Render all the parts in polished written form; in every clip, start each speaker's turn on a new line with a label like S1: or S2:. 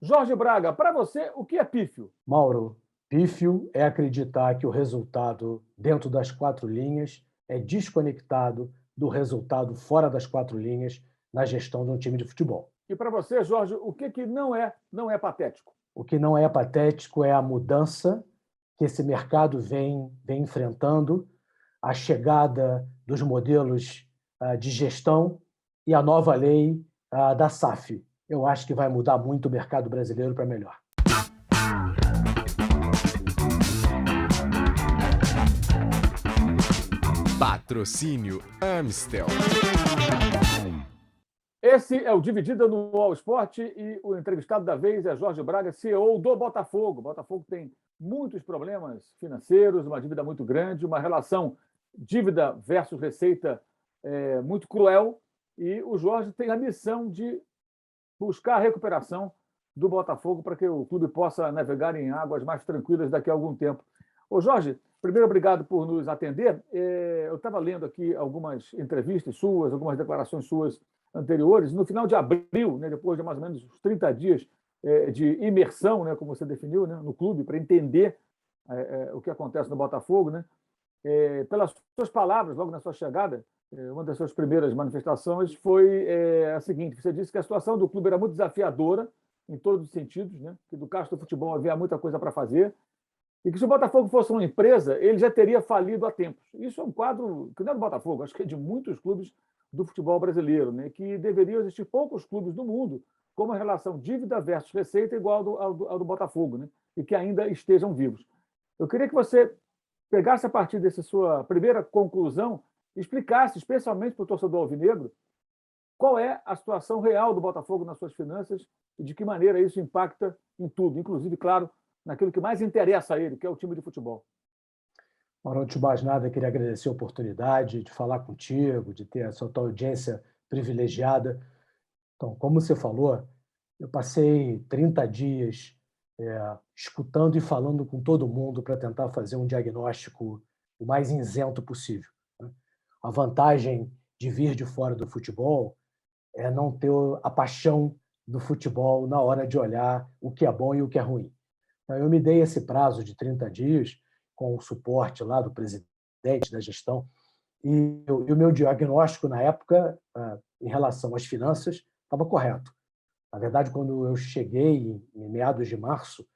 S1: Jorge Braga, para você, o que é pífio?
S2: Mauro, pífio é acreditar que o resultado dentro das quatro linhas é desconectado do resultado fora das quatro linhas na gestão de um time de futebol.
S1: E para você, Jorge, o que não é patético?
S2: O que não é patético é a mudança que esse mercado vem enfrentando, a chegada dos modelos de gestão e a nova lei da SAF. Eu acho que vai mudar muito o mercado brasileiro para melhor.
S3: Patrocínio Amstel.
S1: Esse é o Dividida no All Sport e o entrevistado da vez é Jorge Braga, CEO do Botafogo. O Botafogo tem muitos problemas financeiros, uma dívida muito grande, uma relação dívida versus receita muito cruel, e o Jorge tem a missão de buscar a recuperação do Botafogo para que o clube possa navegar em águas mais tranquilas daqui a algum tempo. Ô Jorge, primeiro, obrigado por nos atender. Eu estava lendo aqui algumas entrevistas suas, algumas declarações suas anteriores. No final de abril, né, depois de mais ou menos uns 30 dias de imersão, né, como você definiu, né, no clube, para entender o que acontece no Botafogo, né, pelas suas palavras, logo na sua chegada, uma das suas primeiras manifestações foi a seguinte: você disse que a situação do clube era muito desafiadora, em todos os sentidos, né, que do Castro do futebol havia muita coisa para fazer, e que se o Botafogo fosse uma empresa, ele já teria falido há tempos. Isso é um quadro que não é do Botafogo, acho que é de muitos clubes do futebol brasileiro, né? Que deveriam existir poucos clubes do mundo com uma relação dívida versus receita igual ao do Botafogo, né? E que ainda estejam vivos. Eu queria que você pegasse a partir dessa sua primeira conclusão, explicasse, especialmente para o torcedor alvinegro, qual é a situação real do Botafogo nas suas finanças e de que maneira isso impacta em tudo, inclusive, claro, naquilo que mais interessa a ele, que é o time de futebol.
S2: Mauro, antes de mais nada, queria agradecer a oportunidade de falar contigo, de ter essa tua audiência privilegiada. Então, como você falou, eu passei 30 dias escutando e falando com todo mundo para tentar fazer um diagnóstico o mais isento possível, né? A vantagem de vir de fora do futebol é não ter a paixão do futebol na hora de olhar o que é bom e o que é ruim. Então, eu me dei esse prazo de 30 dias com o suporte lá do presidente da gestão, e o meu diagnóstico na época, em relação às finanças, estava correto. Na verdade, quando eu cheguei, em meados de março,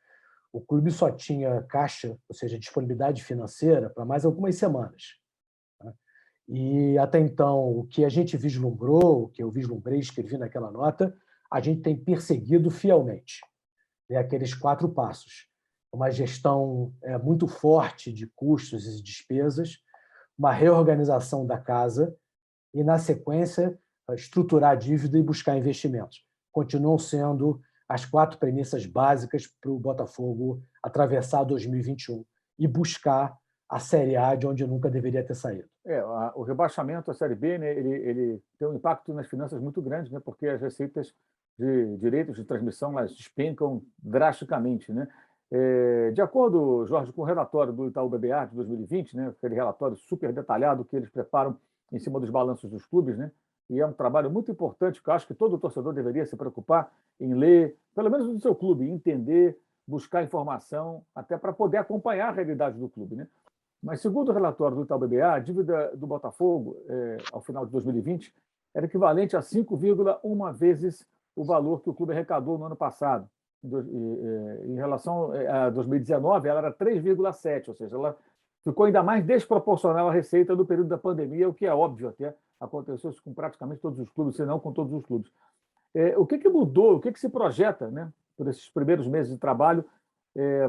S2: o clube só tinha caixa, ou seja, disponibilidade financeira, para mais algumas semanas, né? E até então, o que a gente vislumbrou, o que eu vislumbrei, escrevi naquela nota, a gente tem perseguido fielmente, né? Aqueles 4 passos: uma gestão muito forte de custos e despesas, uma reorganização da casa e, na sequência, estruturar a dívida e buscar investimentos. Continuam sendo as 4 premissas básicas para o Botafogo atravessar 2021 e buscar a Série A, de onde nunca deveria ter saído.
S1: O rebaixamento à Série B, né, ele tem um impacto nas finanças muito grande, né, porque as receitas de direitos de transmissão elas despencam drasticamente, né? De acordo, Jorge, com o relatório do Itaú BBA de 2020, né, aquele relatório super detalhado que eles preparam em cima dos balanços dos clubes, né, e é um trabalho muito importante que eu acho que todo torcedor deveria se preocupar em ler, pelo menos do seu clube, entender, buscar informação, até para poder acompanhar a realidade do clube, né? Mas, segundo o relatório do Itaú BBA, a dívida do Botafogo, ao final de 2020, era equivalente a 5,1 vezes o valor que o clube arrecadou no ano passado. Em relação a 2019, ela era 3,7, ou seja, ela ficou ainda mais desproporcional à receita do período da pandemia, o que é óbvio até, aconteceu isso com praticamente todos os clubes, se não com todos os clubes. O que mudou, o que se projeta, né, por esses primeiros meses de trabalho,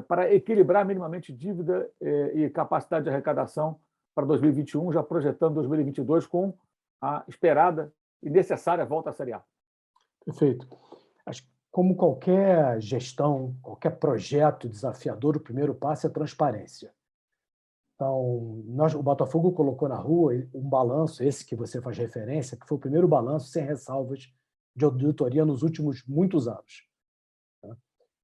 S1: para equilibrar minimamente dívida e capacidade de arrecadação para 2021, já projetando 2022 com a esperada e necessária volta à Série A?
S2: Perfeito. Acho que, como qualquer gestão, qualquer projeto desafiador, o primeiro passo é transparência. Então, o Botafogo colocou na rua um balanço, esse que você faz referência, que foi o primeiro balanço sem ressalvas de auditoria nos últimos muitos anos.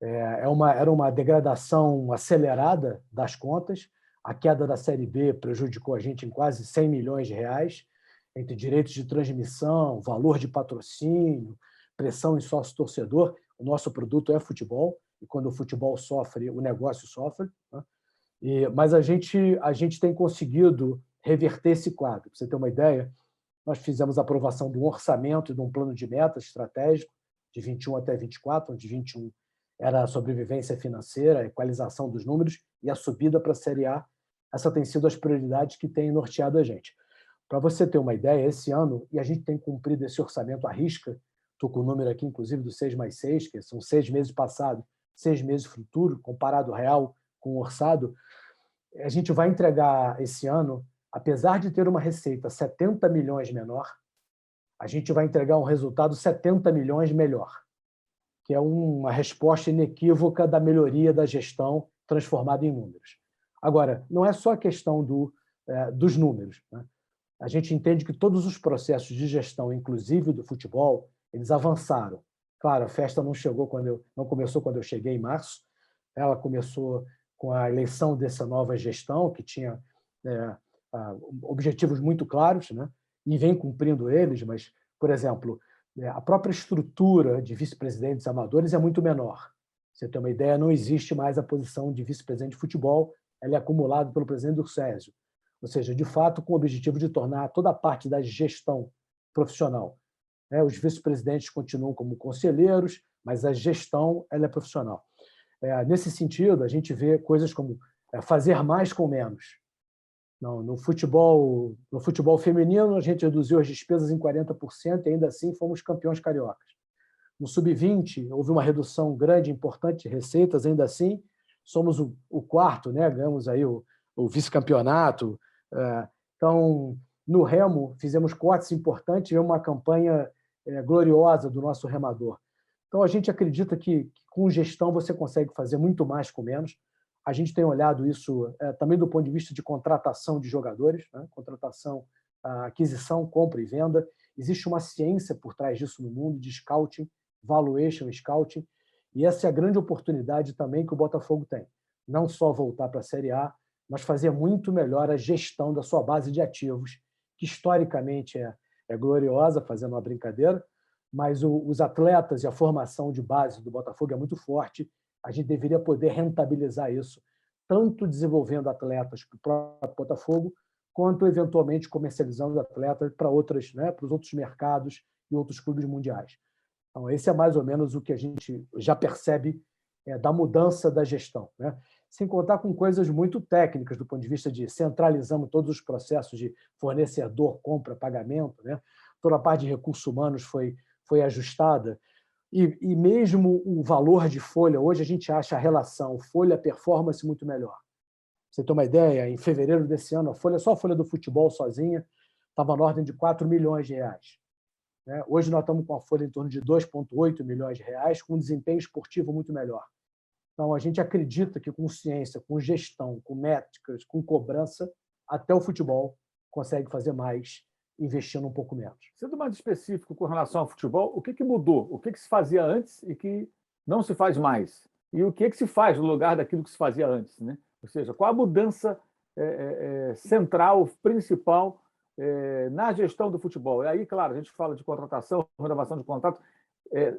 S2: Era uma degradação acelerada das contas, a queda da Série B prejudicou a gente em quase 100 milhões de reais, entre direitos de transmissão, valor de patrocínio, pressão em sócio-torcedor, O nosso produto é futebol, e quando o futebol sofre, o negócio sofre, né? Mas a gente tem conseguido reverter esse quadro. Para você ter uma ideia, nós fizemos a aprovação de um orçamento e de um plano de metas estratégico de 21 até 24, onde 21 era a sobrevivência financeira, a equalização dos números e a subida para a Série A. Essa tem sido as prioridades que têm norteado a gente. Para você ter uma ideia, esse ano, e a gente tem cumprido esse orçamento à risca, estou com o número aqui, inclusive, do 6+6, que são 6 meses passados, 6 meses futuro, comparado real com o orçado, a gente vai entregar esse ano, apesar de ter uma receita 70 milhões menor, a gente vai entregar um resultado 70 milhões melhor, que é uma resposta inequívoca da melhoria da gestão transformada em números. Agora, não é só a questão dos números, né? A gente entende que todos os processos de gestão, inclusive do futebol, eles avançaram. Claro, a festa não começou quando eu cheguei em março, ela começou com a eleição dessa nova gestão, que tinha objetivos muito claros, né? E vem cumprindo eles, mas, por exemplo, a própria estrutura de vice-presidentes amadores é muito menor. Você tem uma ideia, não existe mais a posição de vice-presidente de futebol, ela é acumulada pelo presidente do SESI. Ou seja, de fato, com o objetivo de tornar toda a parte da gestão profissional. Os vice-presidentes continuam como conselheiros, mas a gestão ela é profissional. Nesse sentido, a gente vê coisas como fazer mais com menos. No futebol feminino, a gente reduziu as despesas em 40% e ainda assim fomos campeões cariocas. No sub-20, houve uma redução grande, importante de receitas, ainda assim somos o quarto, né? Ganhamos aí o vice-campeonato. Então, no remo, fizemos cortes importantes e uma campanha gloriosa do nosso remador. Então, a gente acredita que com gestão você consegue fazer muito mais com menos. A gente tem olhado isso também do ponto de vista de contratação de jogadores, né? Contratação, aquisição, compra e venda. Existe uma ciência por trás disso no mundo de scouting, valuation scouting, e essa é a grande oportunidade também que o Botafogo tem. Não só voltar para a Série A, mas fazer muito melhor a gestão da sua base de ativos, que historicamente é gloriosa, fazendo uma brincadeira, mas os atletas e a formação de base do Botafogo é muito forte. A gente deveria poder rentabilizar isso, tanto desenvolvendo atletas para o próprio Botafogo, quanto, eventualmente, comercializando atletas para outras, né, para os outros mercados e outros clubes mundiais. Então, esse é mais ou menos o que a gente já percebe da mudança da gestão, né? Sem contar com coisas muito técnicas do ponto de vista de centralizamos todos os processos de fornecedor, compra, pagamento, né? Toda a parte de recursos humanos foi ajustada. E mesmo o valor de folha, hoje a gente acha a relação folha-performance muito melhor. Você tem uma ideia, em fevereiro desse ano, só a folha do futebol sozinha estava na ordem de 4 milhões de reais. Hoje nós estamos com a folha em torno de 2,8 milhões de reais, com um desempenho esportivo muito melhor. Então, a gente acredita que com ciência, com gestão, com métricas, com cobrança, até o futebol consegue fazer mais, investindo um pouco menos.
S1: Sendo mais específico com relação ao futebol, o que mudou? O que se fazia antes e que não se faz mais? E o que se faz no lugar daquilo que se fazia antes, né? Ou seja, qual a mudança central, principal, na gestão do futebol? E aí, claro, a gente fala de contratação, renovação de contrato,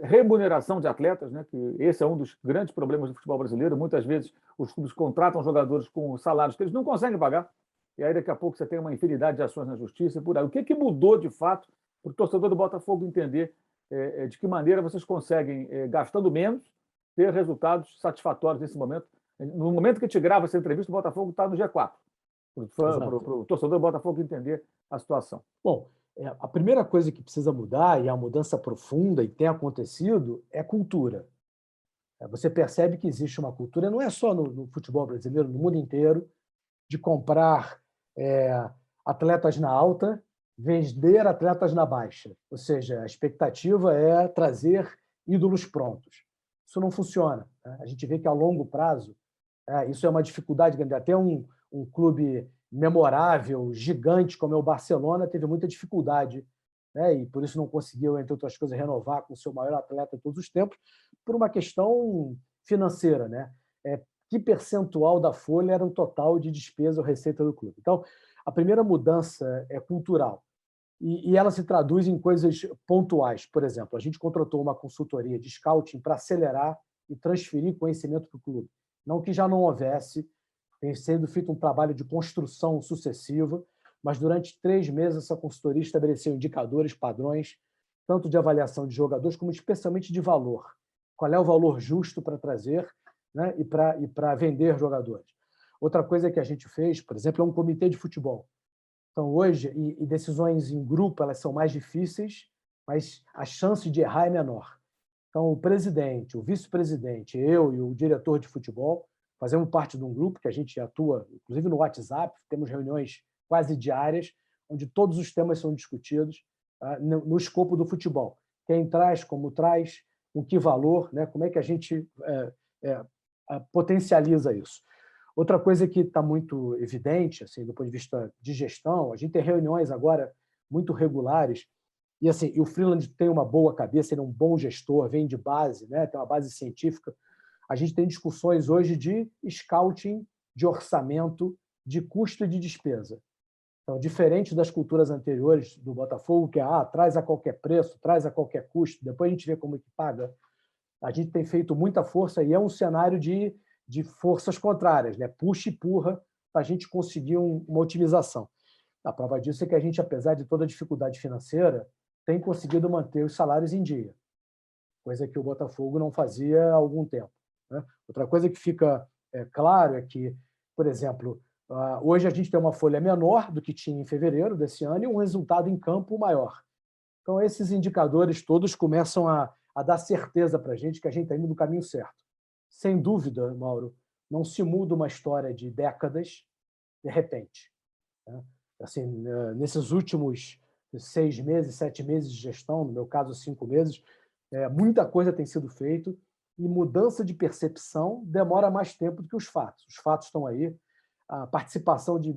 S1: remuneração de atletas, né? Que esse é um dos grandes problemas do futebol brasileiro. Muitas vezes os clubes contratam jogadores com salários que eles não conseguem pagar, e aí daqui a pouco você tem uma infinidade de ações na justiça e por aí. O que mudou de fato para o torcedor do Botafogo entender de que maneira vocês conseguem, gastando menos, ter resultados satisfatórios nesse momento? No momento que a gente grava essa entrevista, o Botafogo está no G4, para o torcedor do Botafogo entender a situação.
S2: Bom, a primeira coisa que precisa mudar, e a mudança profunda, e tem acontecido, é cultura. Você percebe que existe uma cultura, não é só no futebol brasileiro, no mundo inteiro, de comprar atletas na alta, vender atletas na baixa. Ou seja, a expectativa é trazer ídolos prontos. Isso não funciona, né? A gente vê que, a longo prazo, isso é uma dificuldade grande. Até um clube memorável, gigante, como é o Barcelona, teve muita dificuldade, né? E por isso não conseguiu, entre outras coisas, renovar com o seu maior atleta de todos os tempos, por uma questão financeira, né? Que percentual da folha era o total de despesa ou receita do clube? Então, a primeira mudança é cultural. e ela se traduz em coisas pontuais. Por exemplo, a gente contratou uma consultoria de scouting para acelerar e transferir conhecimento para o clube. Não que já não houvesse, tem sido feito um trabalho de construção sucessiva, mas durante 3 meses essa consultoria estabeleceu indicadores, padrões, tanto de avaliação de jogadores como especialmente de valor. Qual é o valor justo para trazer, né, e para vender jogadores? Outra coisa que a gente fez, por exemplo, é um comitê de futebol. Então, hoje, e decisões em grupo elas são mais difíceis, mas a chance de errar é menor. Então, o presidente, o vice-presidente, eu e o diretor de futebol fazemos parte de um grupo que a gente atua, inclusive no WhatsApp, temos reuniões quase diárias, onde todos os temas são discutidos no escopo do futebol. Quem traz, como traz, com que valor, né? Como é que a gente potencializa isso. Outra coisa que está muito evidente, assim, do ponto de vista de gestão, a gente tem reuniões agora muito regulares, e assim, o Freeland tem uma boa cabeça, ele é um bom gestor, vem de base, né? Tem uma base científica. A gente tem discussões hoje de scouting, de orçamento, de custo e de despesa. Então, diferente das culturas anteriores do Botafogo, que é traz a qualquer preço, traz a qualquer custo, depois a gente vê como é que paga, a gente tem feito muita força e é um cenário de forças contrárias, né? Puxa e empurra para a gente conseguir uma otimização. A prova disso é que a gente, apesar de toda a dificuldade financeira, tem conseguido manter os salários em dia, coisa que o Botafogo não fazia há algum tempo, né? Outra coisa que fica claro é que, por exemplo, hoje a gente tem uma folha menor do que tinha em fevereiro desse ano e um resultado em campo maior. Então, esses indicadores todos começam a dar certeza para a gente que a gente está indo no caminho certo. Sem dúvida, Mauro, não se muda uma história de décadas de repente, né? Assim, nesses últimos 6 meses, 7 meses de gestão, no meu caso 5 meses, muita coisa tem sido feita e mudança de percepção demora mais tempo do que os fatos. Os fatos estão aí. A participação de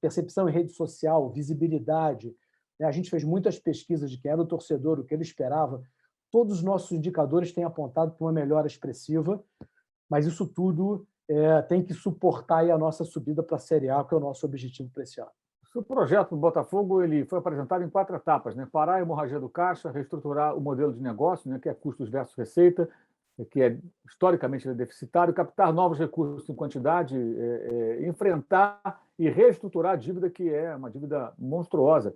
S2: percepção em rede social, visibilidade, né? A gente fez muitas pesquisas de quem era o torcedor, o que ele esperava. Todos os nossos indicadores têm apontado para uma melhora expressiva, mas isso tudo tem que suportar aí a nossa subida para a Série A, que é o nosso objetivo para esse ano.
S1: O projeto do Botafogo ele foi apresentado em 4 etapas, né? Parar a hemorragia do caixa, reestruturar o modelo de negócio, né? Que é custos versus receita, que é historicamente deficitário, captar novos recursos em quantidade, enfrentar e reestruturar a dívida, que é uma dívida monstruosa.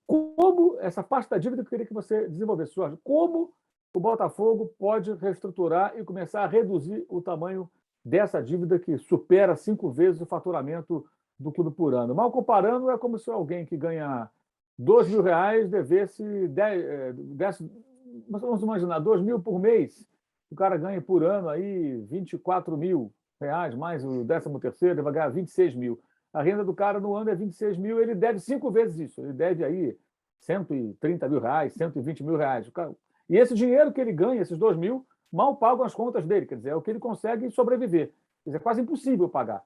S1: Como essa parte da dívida que eu queria que você desenvolvesse, Jorge, como o Botafogo pode reestruturar e começar a reduzir o tamanho dessa dívida que supera 5 vezes o faturamento do clube por ano? Mal comparando, é como se alguém que ganha R$ 2.000 devesse 10, vamos imaginar, 2.000 por mês, o cara ganha por ano aí R$ 24.000, mais o 13º, ele vai ganhar 26 mil. A renda do cara no ano é 26 mil, ele deve 5 vezes isso, ele deve aí R$ 130 mil, R$ 120 mil. E esse dinheiro que ele ganha, esses 2.000, mal pagam as contas dele, quer dizer, é o que ele consegue sobreviver. Quer dizer, é quase impossível pagar.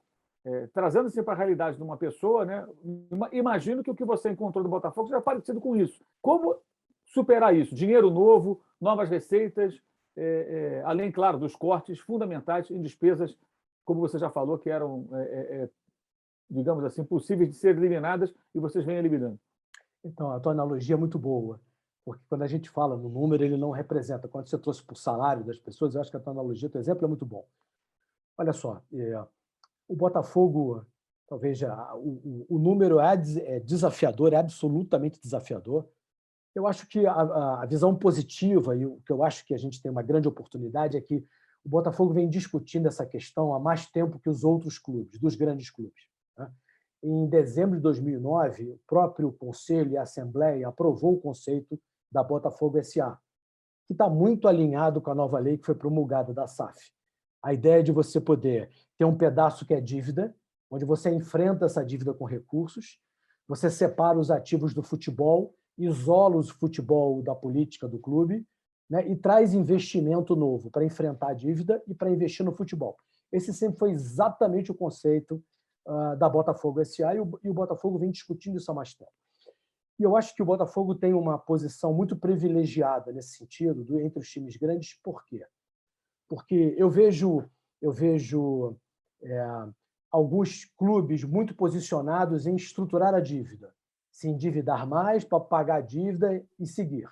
S1: Trazendo-se para a realidade de uma pessoa, né, imagino que o que você encontrou no Botafogo seja parecido com isso. Como superar isso? Dinheiro novo, novas receitas, além, claro, dos cortes fundamentais em despesas, como você já falou, que eram, digamos assim, possíveis de ser eliminadas e vocês vêm eliminando.
S2: Então, a tua analogia é muito boa, porque quando a gente fala no número, ele não representa. Quando você trouxe para o salário das pessoas, eu acho que a tua analogia, teu exemplo é muito bom. Olha só, o Botafogo, talvez o número é desafiador, é absolutamente desafiador. Eu acho que a visão positiva e o que eu acho que a gente tem uma grande oportunidade é que o Botafogo vem discutindo essa questão há mais tempo que os outros clubes, dos grandes clubes, né? Em dezembro de 2009, o próprio Conselho e a Assembleia aprovou o conceito da Botafogo SA, que está muito alinhado com a nova lei que foi promulgada da SAF. A ideia de você poder ter um pedaço que é dívida, onde você enfrenta essa dívida com recursos, você separa os ativos do futebol, isola o futebol da política do clube, né, e traz investimento novo para enfrentar a dívida e para investir no futebol. Esse sempre foi exatamente o conceito da Botafogo SA e o Botafogo vem discutindo isso há mais tempo. E eu acho que o Botafogo tem uma posição muito privilegiada nesse sentido entre os times grandes. Por quê? Porque eu vejo alguns clubes muito posicionados em estruturar a dívida. se endividar mais para pagar a dívida e seguir.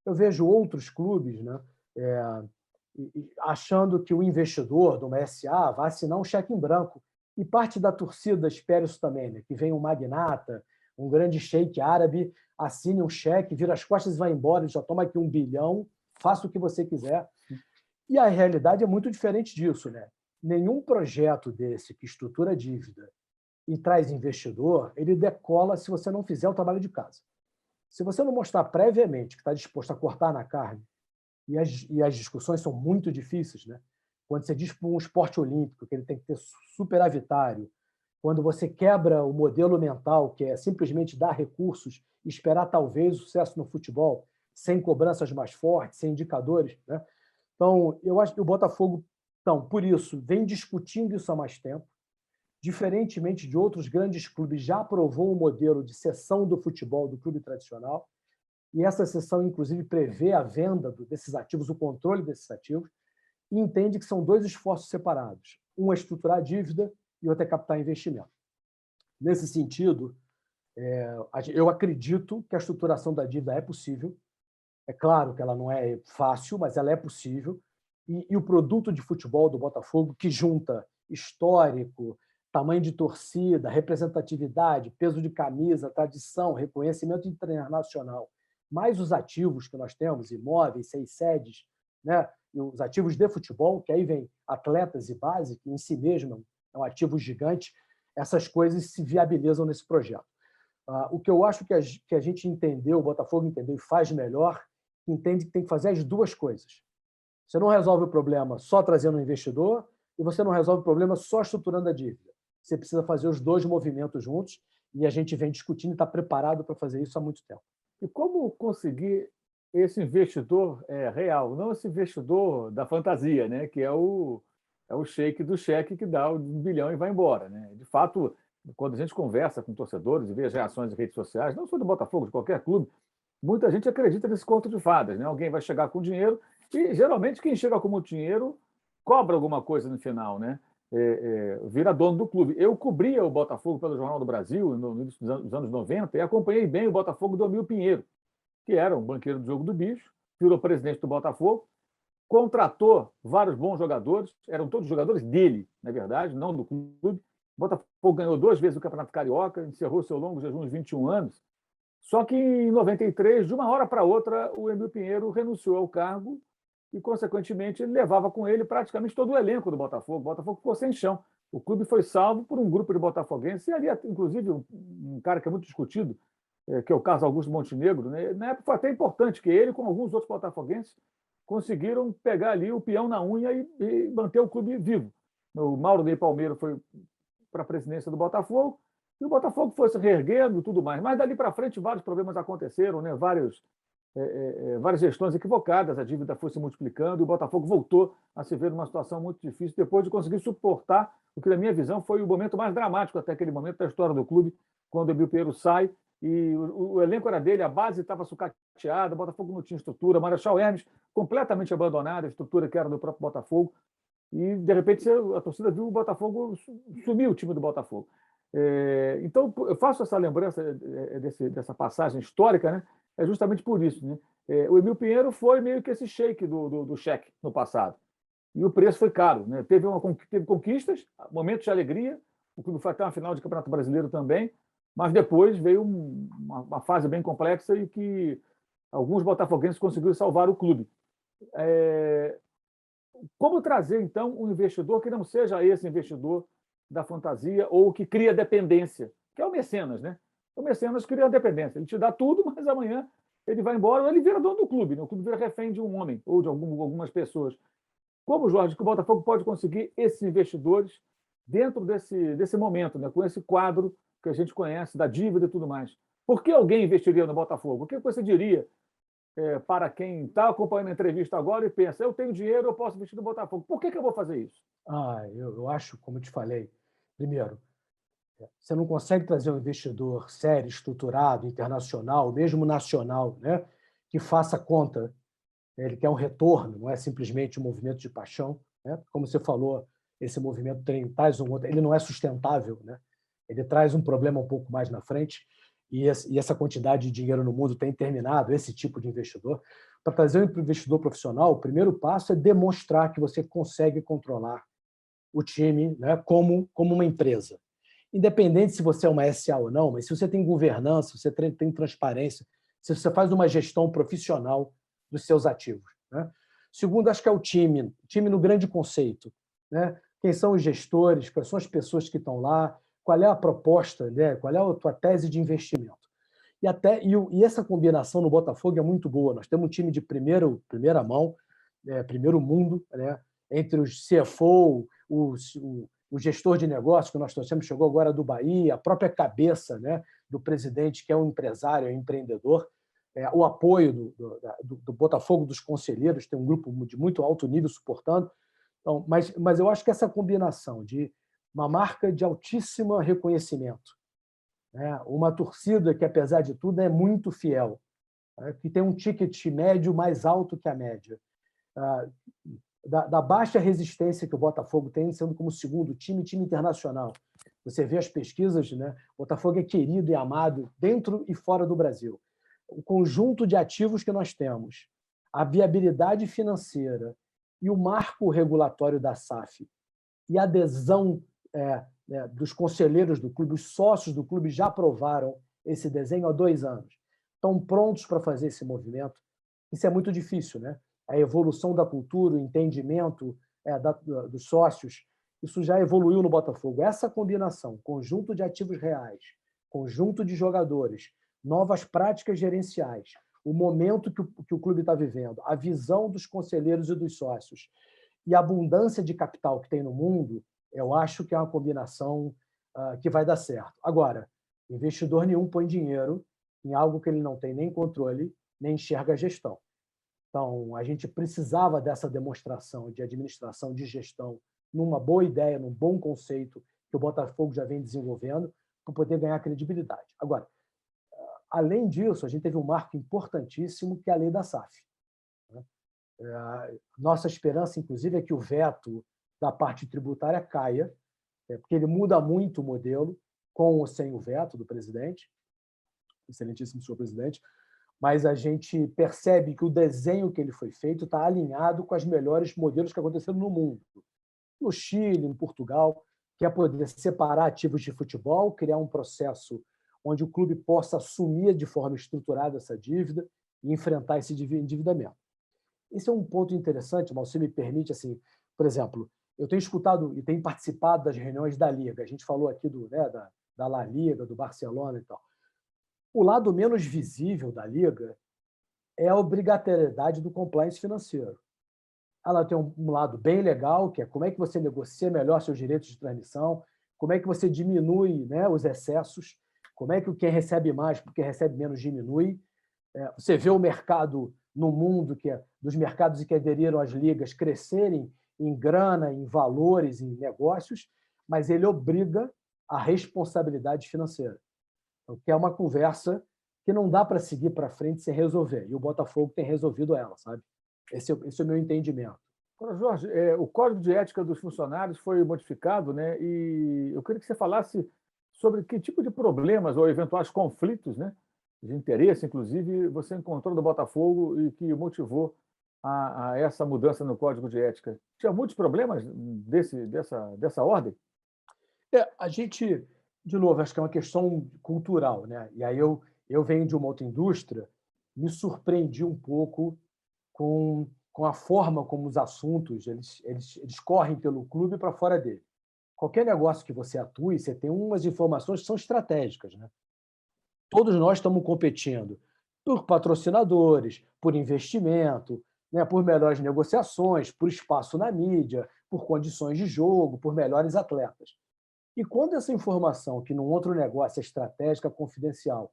S2: Eu vejo outros clubes, né, achando que o investidor de uma SA vai assinar um cheque em branco. E parte da torcida espera isso também, né, que vem um magnata, um grande sheik árabe, assine um cheque, vira as costas e vai embora, já toma aqui 1 bilhão, faça o que você quiser. E a realidade é muito diferente disso, né? Nenhum projeto desse que estrutura a dívida e traz investidor, ele decola se você não fizer o trabalho de casa. Se você não mostrar previamente que está disposto a cortar na carne, e as discussões são muito difíceis, né? Quando você diz para um esporte olímpico que ele tem que ter superavitário, quando você quebra o modelo mental, que é simplesmente dar recursos e esperar talvez o sucesso no futebol, sem cobranças mais fortes, sem indicadores, né? Então, eu acho que o Botafogo, então, por isso, vem discutindo isso há mais tempo. Diferentemente de outros grandes clubes, já aprovou um modelo de cessão do futebol do clube tradicional, e essa cessão, inclusive, prevê a venda desses ativos, o controle desses ativos, e entende que são 2 esforços separados. Um é estruturar a dívida e outro é captar investimento. Nesse sentido, eu acredito que a estruturação da dívida é possível. É claro que ela não é fácil, mas ela é possível. E o produto de futebol do Botafogo, que junta histórico, tamanho de torcida, representatividade, peso de camisa, tradição, reconhecimento internacional, mais os ativos que nós temos, imóveis, 6 sedes, né? E os ativos de futebol, que aí vem atletas e base, que em si mesmo é um ativo gigante, essas coisas se viabilizam nesse projeto. O que eu acho que a gente entendeu, o Botafogo entendeu e faz melhor, entende que tem que fazer as 2 coisas. Você não resolve o problema só trazendo um investidor e você não resolve o problema só estruturando a dívida. Você precisa fazer os 2 movimentos juntos e a gente vem discutindo e está preparado para fazer isso há muito tempo.
S1: E como conseguir esse investidor real, não esse investidor da fantasia, né? Que é o sheik do cheque que dá o 1 bilhão e vai embora, né? De fato, quando a gente conversa com torcedores e vê as reações em redes sociais, não só do Botafogo, de qualquer clube, muita gente acredita nesse conto de fadas, né? Alguém vai chegar com dinheiro e, geralmente, quem chega com muito dinheiro cobra alguma coisa no final, né? Vira dono do clube. Eu cobria o Botafogo pelo Jornal do Brasil no início dos anos 90 e acompanhei bem o Botafogo do Amil Pinheiro, que era um banqueiro do jogo do bicho, virou presidente do Botafogo, contratou vários bons jogadores, eram todos jogadores dele, na verdade, não do clube. O Botafogo ganhou 2 vezes o Campeonato Carioca, encerrou seu longo jejum de 21 anos. Só que em 93, de uma hora para outra, o Emil Pinheiro renunciou ao cargo e, consequentemente, ele levava com ele praticamente todo o elenco do Botafogo. O Botafogo ficou sem chão. O clube foi salvo por um grupo de botafoguenses, e ali, inclusive, um cara que é muito discutido, que é o Carlos Augusto Montenegro, né? Na época foi até importante que ele, com alguns outros botafoguenses, conseguiram pegar ali o peão na unha e manter o clube vivo. O Mauro Ney Palmeiro foi para a presidência do Botafogo, e o Botafogo foi se reerguendo e tudo mais. Mas dali para frente vários problemas aconteceram, né? Várias gestões equivocadas, a dívida foi se multiplicando e o Botafogo voltou a se ver numa situação muito difícil depois de conseguir suportar o que, na minha visão, foi o momento mais dramático até aquele momento da história do clube, quando o Emil Pinheiro sai e o elenco era dele, a base estava sucateada, o Botafogo não tinha estrutura, Marechal Hermes completamente abandonada, a estrutura que era do próprio Botafogo, e de repente a torcida viu o Botafogo, sumiu o time do Botafogo. Então, eu faço essa lembrança dessa passagem histórica, né? É justamente por isso, né? O Emil Pinheiro foi meio que esse sheik do cheque no passado. E o preço foi caro, né? Teve conquistas, momentos de alegria, o clube foi até uma final de Campeonato Brasileiro também, mas depois veio uma fase bem complexa e que alguns botafoguenses conseguiram salvar o clube. Como trazer, então, um investidor que não seja esse investidor da fantasia ou que cria dependência, que é o mecenas, né? O mecenas cria dependência. Ele te dá tudo, mas amanhã ele vai embora ou ele vira dono do clube, né? O clube vira refém de um homem ou de algumas pessoas. Como, Jorge, que o Botafogo pode conseguir esses investidores dentro desse momento, né? Com esse quadro que a gente conhece da dívida e tudo mais? Por que alguém investiria no Botafogo? O que você diria para quem está acompanhando a entrevista agora e pensa, eu tenho dinheiro, eu posso investir no Botafogo. Por que eu vou fazer isso?
S2: Eu acho, como eu te falei, primeiro, você não consegue trazer um investidor sério, estruturado, internacional, mesmo nacional, né, que faça conta. Ele quer um retorno, não é simplesmente um movimento de paixão, né? Como você falou, esse movimento traz ele não é sustentável, né? Ele traz um problema um pouco mais na frente. e essa quantidade de dinheiro no mundo tem terminado, esse tipo de investidor, para trazer um investidor profissional, o primeiro passo é demonstrar que você consegue controlar o time, né, como uma empresa. Independente se você é uma SA ou não, mas se você tem governança, se você tem transparência, se você faz uma gestão profissional dos seus ativos. Né? Segundo, acho que é o time no grande conceito. Né? Quem são os gestores, quais são as pessoas que estão lá, qual é a proposta, né? Qual é a tua tese de investimento. E essa combinação no Botafogo é muito boa. Nós temos um time de primeira mão, primeiro mundo, né? Entre os CFO, o gestor de negócios que nós trouxemos, chegou agora do Bahia, a própria cabeça, né, do presidente, que é um empresário, é um empreendedor, o apoio do Botafogo, dos conselheiros, tem um grupo de muito alto nível suportando. Então, mas eu acho que essa combinação de uma marca de altíssimo reconhecimento, né, uma torcida que, apesar de tudo, é muito fiel, né, que tem um ticket médio mais alto que a média, da baixa resistência que o Botafogo tem, sendo como segundo time internacional. Você vê as pesquisas, né? O Botafogo é querido e amado dentro e fora do Brasil. O conjunto de ativos que nós temos, a viabilidade financeira e o marco regulatório da SAF e a adesão dos conselheiros do clube, os sócios do clube já aprovaram esse desenho há 2 anos. Estão prontos para fazer esse movimento. Isso é muito difícil, né? A evolução da cultura, o entendimento dos sócios, isso já evoluiu no Botafogo. Essa combinação, conjunto de ativos reais, conjunto de jogadores, novas práticas gerenciais, o momento que o clube está vivendo, a visão dos conselheiros e dos sócios e a abundância de capital que tem no mundo, eu acho que é uma combinação que vai dar certo. Agora, investidor nenhum põe dinheiro em algo que ele não tem nem controle, nem enxerga a gestão. Então, a gente precisava dessa demonstração de administração, de gestão, numa boa ideia, num bom conceito que o Botafogo já vem desenvolvendo, para poder ganhar credibilidade. Agora, além disso, a gente teve um marco importantíssimo, que é a lei da SAF. Nossa esperança, inclusive, é que o veto da parte tributária caia, porque ele muda muito o modelo, com ou sem o veto do presidente, excelentíssimo senhor presidente, mas a gente percebe que o desenho que ele foi feito está alinhado com os melhores modelos que aconteceram no mundo. No Chile, em Portugal, que é poder separar ativos de futebol, criar um processo onde o clube possa assumir de forma estruturada essa dívida e enfrentar esse endividamento. Esse é um ponto interessante, mas se me permite, assim, por exemplo, eu tenho escutado e tenho participado das reuniões da Liga. A gente falou aqui da La Liga, do Barcelona e tal. O lado menos visível da Liga é a obrigatoriedade do compliance financeiro. Ela tem um lado bem legal, que é como é que você negocia melhor seus direitos de transmissão, como é que você diminui, né, os excessos, como é que quem recebe mais porque recebe menos diminui. Você vê o mercado no mundo, dos mercados que aderiram às ligas, crescerem em grana, em valores, em negócios, mas ele obriga a responsabilidade financeira. Que é uma conversa que não dá para seguir para frente sem resolver. E o Botafogo tem resolvido ela, sabe? Esse é o meu entendimento.
S1: Agora, Jorge, o Código de Ética dos Funcionários foi modificado, né? E eu queria que você falasse sobre que tipo de problemas ou eventuais conflitos, né, de interesse, inclusive, você encontrou no Botafogo e que motivou a essa mudança no Código de Ética. Tinha muitos problemas dessa ordem?
S2: A gente, de novo, acho que é uma questão cultural, né? E aí eu venho de uma outra indústria, me surpreendi um pouco com a forma como os assuntos eles correm pelo clube para fora dele. Qualquer negócio que você atue, você tem umas informações que são estratégicas, né? Todos nós estamos competindo por patrocinadores, por investimento, né, por melhores negociações, por espaço na mídia, por condições de jogo, por melhores atletas. E quando essa informação, que num outro negócio é estratégica, confidencial,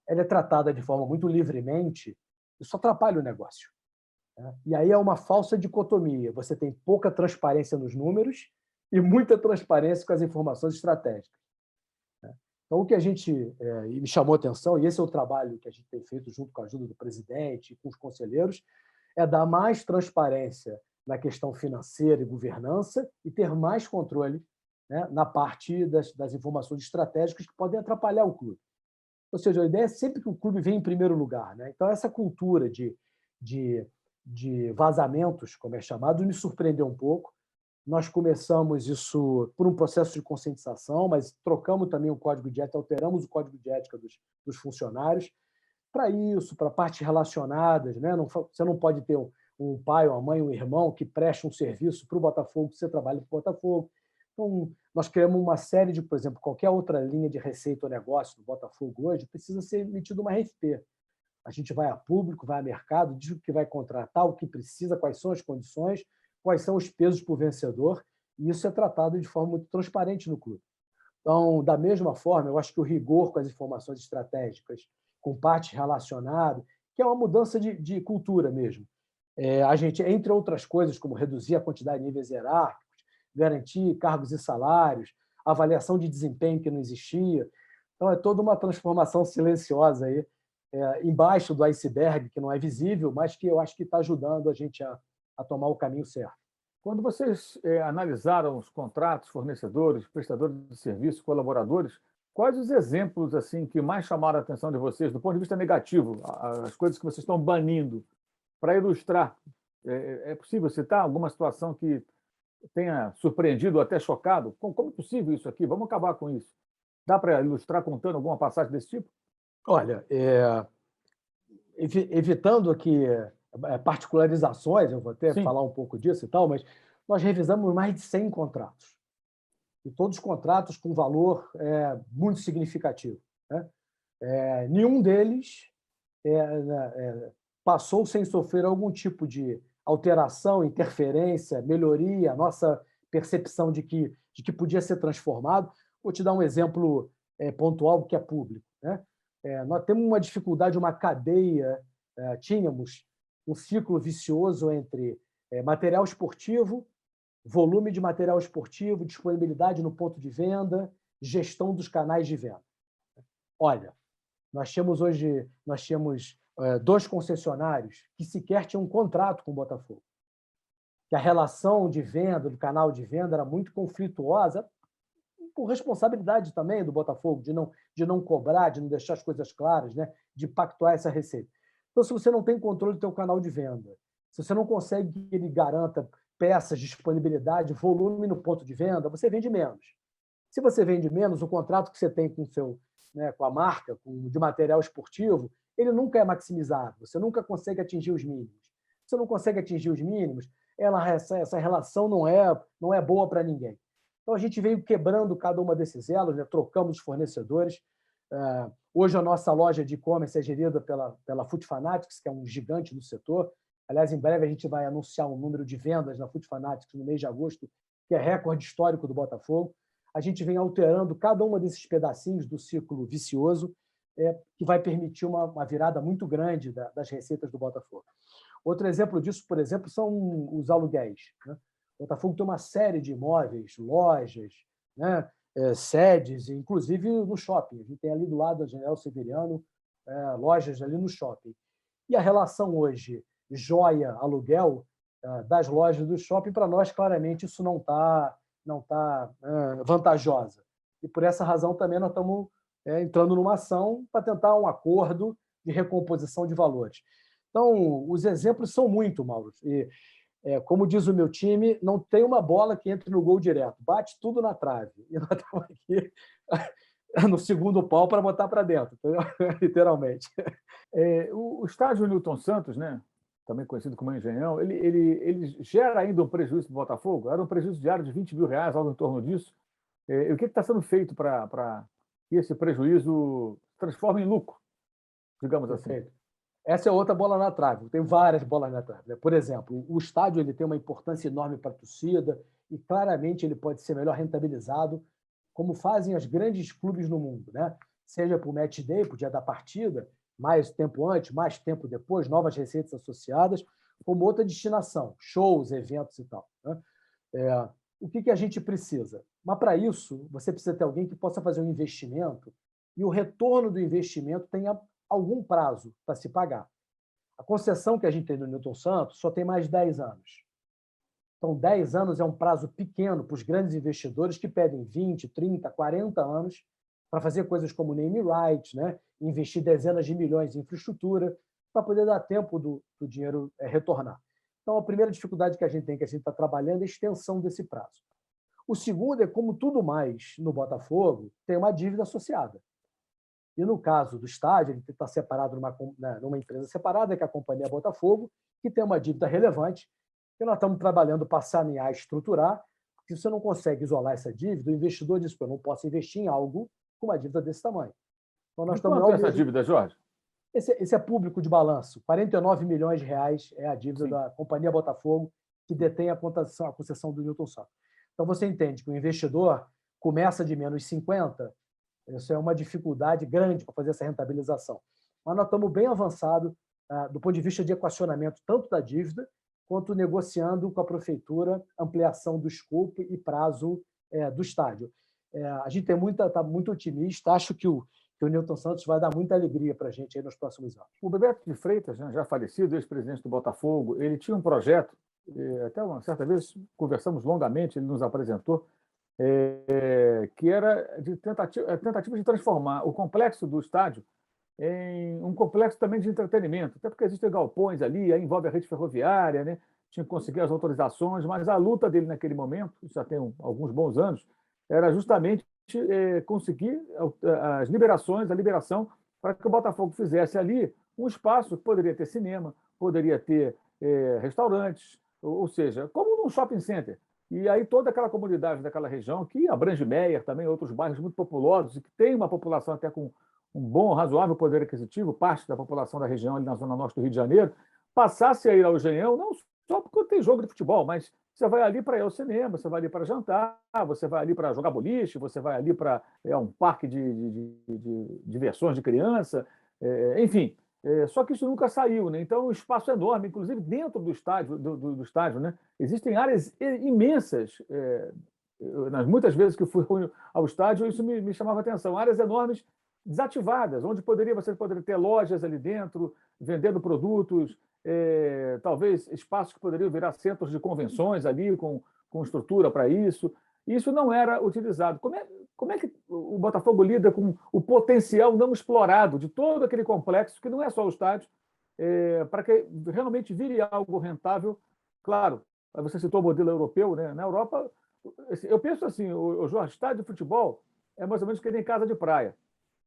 S2: ela é tratada de forma muito livremente, isso atrapalha o negócio. Né? E aí é uma falsa dicotomia. Você tem pouca transparência nos números e muita transparência com as informações estratégicas. Então, o que a gente me chamou a atenção, e esse é o trabalho que a gente tem feito junto com a ajuda do presidente e com os conselheiros, é dar mais transparência na questão financeira e governança e ter mais controle, né, na parte das informações estratégicas que podem atrapalhar o clube. Ou seja, a ideia é sempre que o clube vem em primeiro lugar, né? Então, essa cultura de, de vazamentos, como é chamado, me surpreendeu um pouco. Nós começamos isso por um processo de conscientização, mas trocamos também o código de ética, alteramos o código de ética dos funcionários para isso, para partes relacionadas, né? Você não pode ter um pai, uma mãe, um irmão que preste um serviço para o Botafogo, que você trabalha para o Botafogo. Então, nós criamos uma série de, por exemplo, qualquer outra linha de receita ou negócio do Botafogo hoje precisa ser emitida uma RFP. A gente vai a público, vai a mercado, diz o que vai contratar, o que precisa, quais são as condições, quais são os pesos para o vencedor, e isso é tratado de forma muito transparente no clube. Então, da mesma forma, eu acho que o rigor com as informações estratégicas, com parte relacionada, que é uma mudança de cultura mesmo. A gente, entre outras coisas, como reduzir a quantidade de níveis hierárquicos, garantir cargos e salários, avaliação de desempenho que não existia. Então, é toda uma transformação silenciosa aí, embaixo do iceberg, que não é visível, mas que eu acho que está ajudando a gente a tomar o caminho certo.
S1: Quando vocês analisaram os contratos, fornecedores, prestadores de serviço, colaboradores, quais os exemplos assim que mais chamaram a atenção de vocês, do ponto de vista negativo, as coisas que vocês estão banindo, para ilustrar? É possível citar alguma situação que tenha surpreendido ou até chocado? Como é possível isso aqui? Vamos acabar com isso. Dá para ilustrar contando alguma passagem desse tipo?
S2: Olha, evitando aqui particularizações, eu vou até
S1: Sim.
S2: falar um pouco disso e tal, mas nós revisamos mais de 100 contratos. E todos os contratos com valor muito significativo, né? Nenhum deles passou sem sofrer algum tipo de alteração, interferência, melhoria, a nossa percepção de que podia ser transformado. Vou te dar um exemplo pontual que é público, né? Nós temos uma dificuldade, uma cadeia, tínhamos um ciclo vicioso entre material esportivo, volume de material esportivo, disponibilidade no ponto de venda, gestão dos canais de venda. Olha, nós temos hoje 2 concessionários que sequer tinham um contrato com o Botafogo, que a relação de venda, do canal de venda, era muito conflituosa, por responsabilidade também do Botafogo, de não cobrar, de não deixar as coisas claras, né? De pactuar essa receita. Então, se você não tem controle do seu canal de venda, se você não consegue que ele garanta peças, disponibilidade, volume no ponto de venda, você vende menos. Se você vende menos, o contrato que você tem com com a marca, de material esportivo, ele nunca é maximizado, você nunca consegue atingir os mínimos. Se você não consegue atingir os mínimos, essa relação não é boa para ninguém. Então, a gente veio quebrando cada uma desses elos, né? Trocamos os fornecedores. Hoje, a nossa loja de e-commerce é gerida pela Food Fanatics, que é um gigante do setor. Aliás, em breve, a gente vai anunciar um número de vendas na Food Fanatics no mês de agosto, que é recorde histórico do Botafogo. A gente vem alterando cada um desses pedacinhos do ciclo vicioso, que vai permitir uma virada muito grande das receitas do Botafogo. Outro exemplo disso, por exemplo, são os aluguéis, né? O Botafogo tem uma série de imóveis, lojas, né? Sedes, inclusive no shopping. A gente tem ali do lado da General Severiano lojas ali no shopping. E a relação hoje joia-aluguel das lojas do shopping, para nós, claramente, isso não tá vantajosa. E, por essa razão, também nós estamos entrando numa ação para tentar um acordo de recomposição de valores. Então, os exemplos são muito, Mauro. E, como diz o meu time, não tem uma bola que entre no gol direto. Bate tudo na trave. E nós estamos aqui no segundo pau para botar para dentro, literalmente.
S1: O estádio Newton Santos, né, também conhecido como Engenhão, ele gera ainda um prejuízo para o Botafogo? Era um prejuízo diário de R$20 mil, algo em torno disso. E o que está sendo feito para que esse prejuízo se transforme em lucro, digamos assim?
S2: Essa é outra bola na trave. Tem várias bolas na trave, né? Por exemplo, o estádio ele tem uma importância enorme para a torcida e claramente ele pode ser melhor rentabilizado, como fazem os grandes clubes no mundo, né? Seja para o match day, para o dia da partida, mais tempo antes, mais tempo depois, novas receitas associadas, como outra destinação, shows, eventos e tal, né? O que a gente precisa? Mas, para isso, você precisa ter alguém que possa fazer um investimento e o retorno do investimento tenha algum prazo para se pagar. A concessão que a gente tem no Newton Santos só tem mais de 10 anos. Então, 10 anos é um prazo pequeno para os grandes investidores que pedem 20, 30, 40 anos para fazer coisas como name rights, né? Investir dezenas de milhões em infraestrutura, para poder dar tempo do dinheiro retornar. Então, a primeira dificuldade que a gente tem, que a gente está trabalhando, é a extensão desse prazo. O segundo é, como tudo mais no Botafogo, tem uma dívida associada. E no caso do estádio, ele está separado numa empresa separada, que é a Companhia Botafogo, que tem uma dívida relevante, que nós estamos trabalhando para sanear, estruturar, porque você não consegue isolar essa dívida, o investidor diz, eu não posso investir em algo com uma dívida desse tamanho.
S1: Então, nós estamos quanto é essa dívida, Jorge?
S2: Esse é público de balanço. 49 milhões de reais é a dívida da Companhia Botafogo, que detém a concessão do Newton Santos. Então, você entende que o investidor começa de menos 50, isso é uma dificuldade grande para fazer essa rentabilização. Mas nós estamos bem avançados do ponto de vista de equacionamento tanto da dívida, quanto negociando com a prefeitura ampliação do escopo e prazo do estádio. A gente está muito otimista, acho que o Newton Santos vai dar muita alegria para a gente aí nos próximos anos.
S1: O Bebeto de Freitas, já falecido, ex-presidente do Botafogo, ele tinha um projeto, até uma certa vez conversamos longamente, ele nos apresentou, que era de tentativa de transformar o complexo do estádio em um complexo também de entretenimento, até porque existem galpões ali, aí envolve a rede ferroviária, né? Tinha que conseguir as autorizações, mas a luta dele naquele momento, já tem alguns bons anos, era justamente conseguir as liberações, a liberação para que o Botafogo fizesse ali um espaço que poderia ter cinema, poderia ter restaurantes, ou seja, como num shopping center. E aí toda aquela comunidade daquela região, que abrange Meier também, outros bairros muito populosos, e que tem uma população até com um bom, razoável poder aquisitivo, parte da população da região ali na zona norte do Rio de Janeiro, passasse a ir ao Engenhão, não só porque tem jogo de futebol, mas você vai ali para ir ao cinema, você vai ali para jantar, você vai ali para jogar boliche, você vai ali para um parque de diversões de criança, enfim. Só que isso nunca saiu, né? Então o espaço é enorme, inclusive dentro do estádio, do estádio, né? Existem áreas imensas. Muitas vezes que eu fui ao estádio, isso me chamava atenção. Áreas enormes desativadas, onde você poderia ter lojas ali dentro, vendendo produtos, talvez espaços que poderiam virar centros de convenções ali, com estrutura para isso. Isso não era utilizado. Como é que o Botafogo lida com o potencial não explorado de todo aquele complexo, que não é só o estádio, para que realmente vire algo rentável? Claro, você citou o modelo europeu, né? Na Europa, eu penso assim, o Jorge, estádio de futebol é mais ou menos que nem casa de praia.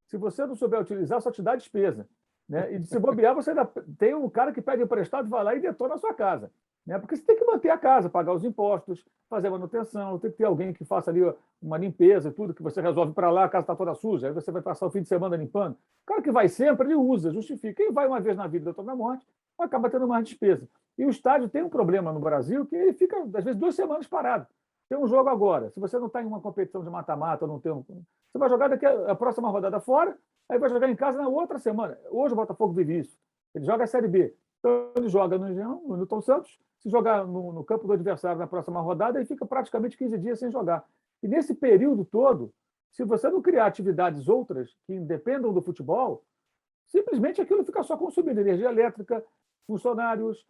S1: Se você não souber utilizar, só te dá despesa. Né? E se bobear, você ainda tem um cara que pede emprestado, vai lá e detona a sua casa. Né? Porque você tem que manter a casa, pagar os impostos, fazer a manutenção, tem que ter alguém que faça ali uma limpeza e tudo, que você resolve para lá, a casa está toda suja, aí você vai passar o fim de semana limpando. O cara que vai sempre, ele usa, justifica. Quem vai uma vez na vida, detona a morte, acaba tendo mais despesa. E o estádio tem um problema no Brasil que ele fica, às vezes, 2 semanas parado. Tem um jogo agora. Se você não está em uma competição de mata-mata, não tem você vai jogar daqui a próxima rodada fora, aí vai jogar em casa na outra semana. Hoje o Botafogo vive isso. Ele joga a Série B. Então, ele joga no Newton Santos. Se jogar no campo do adversário na próxima rodada, ele fica praticamente 15 dias sem jogar. E nesse período todo, se você não criar atividades outras que independam do futebol, simplesmente aquilo fica só consumindo energia elétrica, funcionários,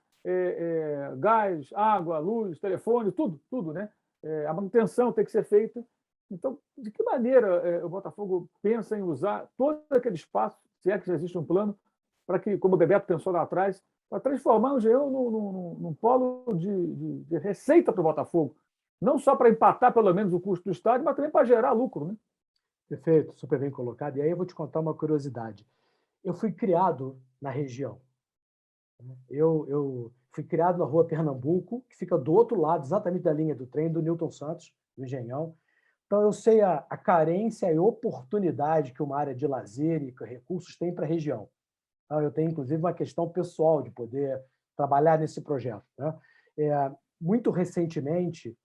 S1: gás, água, luz, telefone, tudo, né? A manutenção tem que ser feita. Então, de que maneira o Botafogo pensa em usar todo aquele espaço, se é que já existe um plano, para que, como o Bebeto pensou lá atrás, para transformar o Engenhão num polo de receita para o Botafogo? Não só para empatar, pelo menos, o custo do estádio, mas também para gerar lucro, né?
S2: Perfeito, super bem colocado. E aí eu vou te contar uma curiosidade. Eu fui criado na região. Eu fui criado na Rua Pernambuco, que fica do outro lado, exatamente da linha do trem do Newton Santos, do Engenhão. Então, eu sei a carência e oportunidade que uma área de lazer e recursos tem para a região. Então, eu tenho, inclusive, uma questão pessoal de poder trabalhar nesse projeto. Né? Muito recentemente,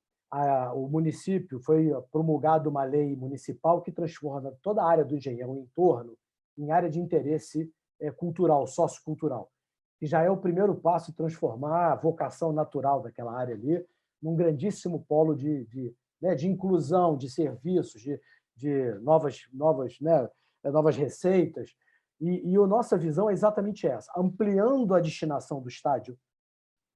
S2: o município foi promulgada uma lei municipal que transforma toda a área do Engenhão, o entorno, em área de interesse cultural, sociocultural, que já é o primeiro passo em transformar a vocação natural daquela área ali num grandíssimo polo de inclusão, de serviços, de novas receitas. E a nossa visão é exatamente essa, ampliando a destinação do estádio,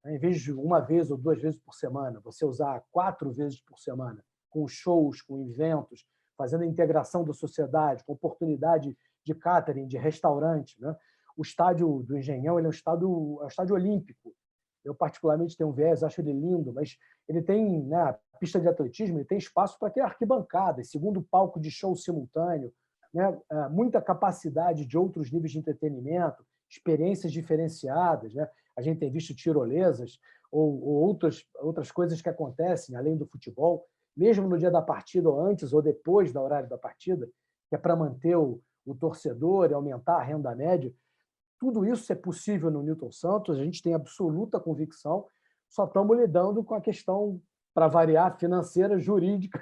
S2: em vez de 1 vez ou 2 vezes por semana, você usar 4 vezes por semana, com shows, com eventos, fazendo a integração da sociedade, com oportunidade de catering, de restaurante, né? O estádio do Engenhão ele é um estádio olímpico. Eu, particularmente, tenho um viés, acho ele lindo, mas ele tem, né, a pista de atletismo, ele tem espaço para ter arquibancadas, segundo palco de show simultâneo, né, muita capacidade de outros níveis de entretenimento, experiências diferenciadas, né? A gente tem visto tirolesas ou outras coisas que acontecem além do futebol, mesmo no dia da partida, ou antes ou depois do horário da partida, que é para manter o torcedor e aumentar a renda média. Tudo isso é possível no Newton Santos, a gente tem absoluta convicção, só estamos lidando com a questão, para variar, financeira, jurídica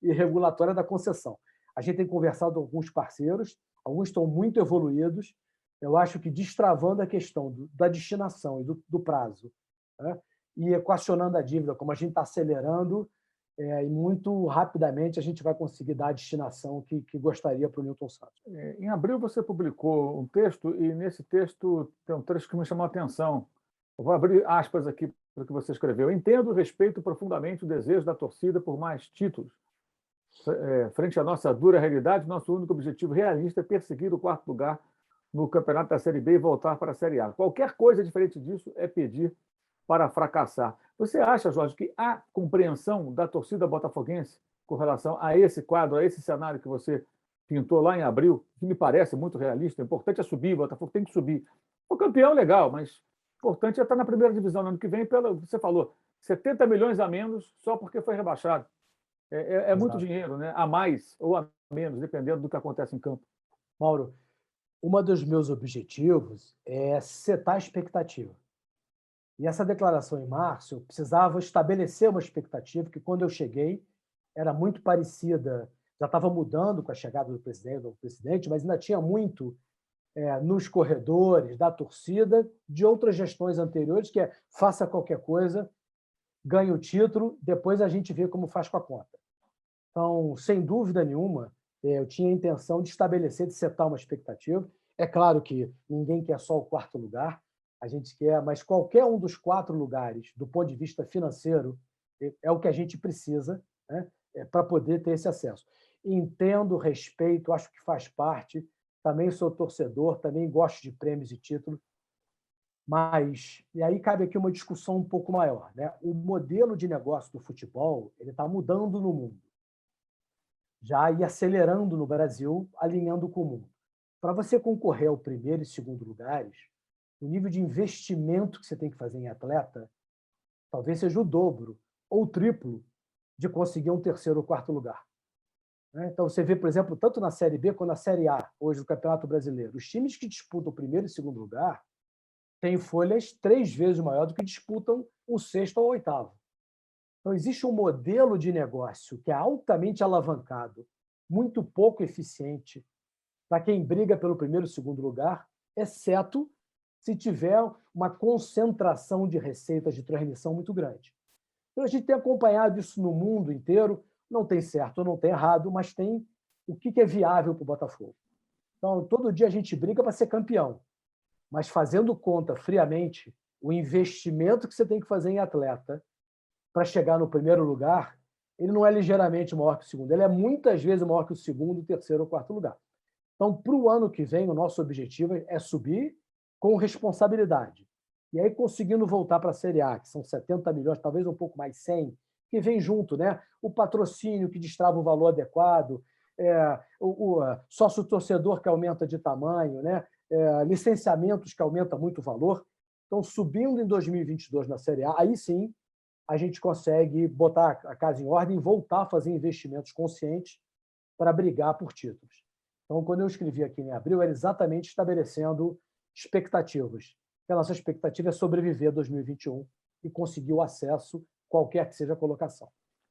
S2: e regulatória da concessão. A gente tem conversado com alguns parceiros, alguns estão muito evoluídos, eu acho que destravando a questão da destinação e do prazo, né, e equacionando a dívida, como a gente está acelerando, e muito rapidamente a gente vai conseguir dar a destinação que gostaria para o Newton Santos.
S1: Em abril você publicou um texto e nesse texto tem um trecho que me chamou a atenção. Eu vou abrir aspas aqui para o que você escreveu. Entendo e respeito profundamente o desejo da torcida por mais títulos. Frente à nossa dura realidade, nosso único objetivo realista é perseguir o 4º lugar no campeonato da Série B e voltar para a Série A. Qualquer coisa diferente disso é pedir para fracassar. Você acha, Jorge, que há compreensão da torcida botafoguense com relação a esse quadro, a esse cenário que você pintou lá em abril, que me parece muito realista? O importante é subir, o Botafogo tem que subir. O campeão, legal, mas o importante é estar na primeira divisão no ano que vem, você falou, 70 milhões a menos só porque foi rebaixado. É muito dinheiro, né? A mais ou a menos, dependendo do que acontece em campo.
S2: Mauro, um dos meus objetivos é setar a expectativa. E essa declaração em março, eu precisava estabelecer uma expectativa que, quando eu cheguei, era muito parecida, já estava mudando com a chegada do presidente, mas ainda tinha muito nos corredores da torcida de outras gestões anteriores, que é faça qualquer coisa, ganhe o título, depois a gente vê como faz com a conta. Então, sem dúvida nenhuma, eu tinha a intenção de estabelecer, de setar uma expectativa. É claro que ninguém quer só o 4º lugar, a gente quer, mas qualquer um dos 4 lugares, do ponto de vista financeiro, é o que a gente precisa, né, para poder ter esse acesso. Entendo, respeito, acho que faz parte, também sou torcedor, também gosto de prêmios e títulos, mas, e aí cabe aqui uma discussão um pouco maior, né? O modelo de negócio do futebol ele está mudando no mundo, já e acelerando no Brasil, alinhando com o mundo. Para você concorrer ao 1º e 2º lugares, o nível de investimento que você tem que fazer em atleta talvez seja o dobro ou o triplo de conseguir um 3º ou 4º lugar. Então, você vê, por exemplo, tanto na Série B quanto na Série A, hoje, do Campeonato Brasileiro, os times que disputam o 1º e 2º lugar têm folhas 3 vezes maior do que disputam o 6º ou 8º. Então, existe um modelo de negócio que é altamente alavancado, muito pouco eficiente para quem briga pelo 1º e 2º lugar, exceto se tiver uma concentração de receitas de transmissão muito grande. Então, a gente tem acompanhado isso no mundo inteiro, não tem certo ou não tem errado, mas tem o que é viável para o Botafogo. Então, todo dia a gente briga para ser campeão, mas fazendo conta friamente, o investimento que você tem que fazer em atleta para chegar no 1º lugar, ele não é ligeiramente maior que o 2º, ele é muitas vezes maior que o 2º, 3º ou 4º lugar. Então, para o ano que vem, o nosso objetivo é subir com responsabilidade. E aí, conseguindo voltar para a Série A, que são 70 milhões, talvez um pouco mais 100, que vem junto, né? O patrocínio que destrava o valor adequado, o sócio-torcedor que aumenta de tamanho, né? Licenciamentos que aumentam muito o valor. Então, subindo em 2022 na Série A, aí sim a gente consegue botar a casa em ordem e voltar a fazer investimentos conscientes para brigar por títulos. Então, quando eu escrevi aqui em abril, era exatamente estabelecendo expectativas. A nossa expectativa é sobreviver a 2021 e conseguir o acesso, qualquer que seja a colocação.